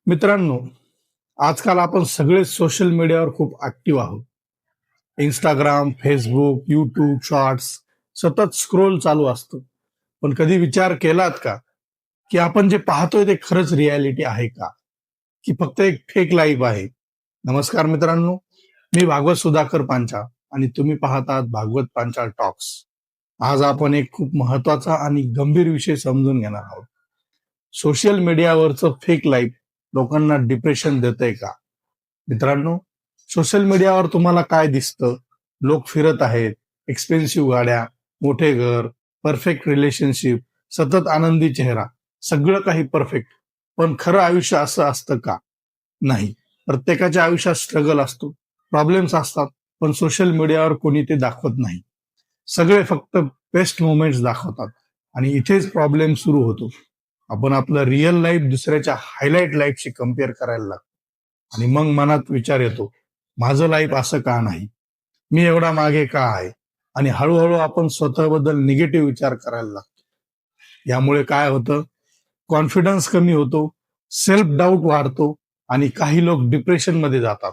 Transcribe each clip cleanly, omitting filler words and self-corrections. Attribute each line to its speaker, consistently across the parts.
Speaker 1: मित्रांनो, आजकाल आपण सगळे सोशल मीडियावर खूप ऍक्टिव्ह आहोत. इंस्टाग्राम, फेसबुक, यूट्यूब, शॉर्ट्स सतत स्क्रोल चालू असतं. पण कधी विचार केलात का की आपण जे पाहतोय ते खरंच रियालिटी आहे का, की फक्त एक फेक लाईफ आहे? नमस्कार मित्रांनो, मी भागवत सुधाकर पांचाळ आणि तुम्ही पाहत आहात भागवत पांचाळ टॉक्स. आज आपण एक खूप महत्वाचा आणि गंभीर विषय समजून घेणार आहोत. सोशल मीडियावरचं फेक लाईफ लोकांना डिप्रेशन देतंय का? मित्रांनो, सोशल मीडियावर तुम्हाला काय दिसतं? लोक फिरत आहेत, एक्सपेन्सिव्ह गाड्या, मोठे घर, परफेक्ट रिलेशनशिप, सतत आनंदी चेहरा, सगळं काही परफेक्ट. पण खरं आयुष्य असं असतं का? नाही. प्रत्येकाच्या आयुष्यात स्ट्रगल असतो, प्रॉब्लेम्स असतात, पण सोशल मीडियावर कोणी ते दाखवत नाही. सगळे फक्त बेस्ट मोमेंट्स दाखवतात आणि इथेच प्रॉब्लेम सुरू होतो. आपण आपलं रिअल लाईफ दुसऱ्याच्या हायलाईट लाईफशी कम्पेअर करायला लागतो आणि मग मनात विचार येतो, माझं लाईफ असं का नाही, मी एवढा मागे का आहे? आणि हळूहळू आपण स्वतःबद्दल निगेटिव्ह विचार करायला लागतो. यामुळे काय होतं? कॉन्फिडन्स कमी होतो, सेल्फ डाऊट वाढतो आणि काही लोक डिप्रेशन मध्ये जातात.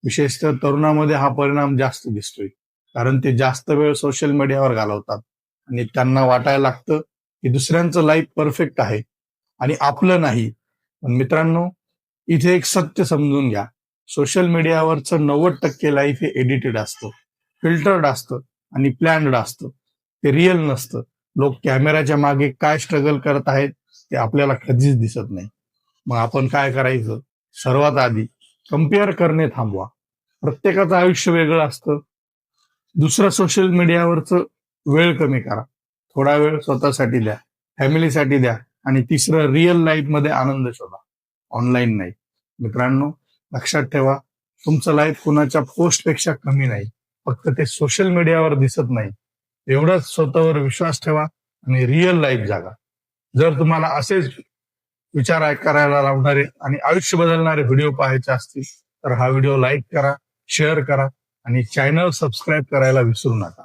Speaker 1: विशेषतः तरुणामध्ये हा परिणाम जास्त दिसतोय, कारण ते जास्त वेळ सोशल मीडियावर घालवतात आणि त्यांना वाटायला लागतं की दुसऱ्यांचं लाईफ परफेक्ट आहे आणि आपलं नाही. पण मित्रांनो, इथे एक सत्य समजून घ्या. सोशल मीडियावरचं 90% लाईफ हे एडिटेड असतं, फिल्टर्ड असतं आणि प्लॅन्ड असतं. ते रिअल नसतं. लोक कॅमेराच्या मागे काय स्ट्रगल करत आहेत ते आपल्याला कधीच दिसत नाही. मग आपण काय करायचं? सर्वात आधी कम्पेअर करणे थांबवा. प्रत्येकाचं आयुष्य वेगळं असतं. दुसरं सोशल मीडियावरचं वेळ कमी करा. थोडा वेळ स्वतःसाठी द्या, फॅमिलीसाठी द्या आणि तिसरं रिअल लाईफ मध्ये आनंद शोधा, ऑनलाईन नाही. मित्रांनो, लक्षात ठेवा, तुमचं लाईफ कुणाच्या पोस्टपेक्षा कमी नाही, फक्त ते सोशल मीडियावर दिसत नाही. एवढंच स्वतःवर विश्वास ठेवा आणि रिअल लाईफ जागा. जर तुम्हाला असेच विचार करायला लावणारे आणि आयुष्य बदलणारे व्हिडिओ पाहायचे असतील तर हा व्हिडिओ लाईक करा, शेअर करा आणि चॅनल सबस्क्राईब करायला विसरू नका.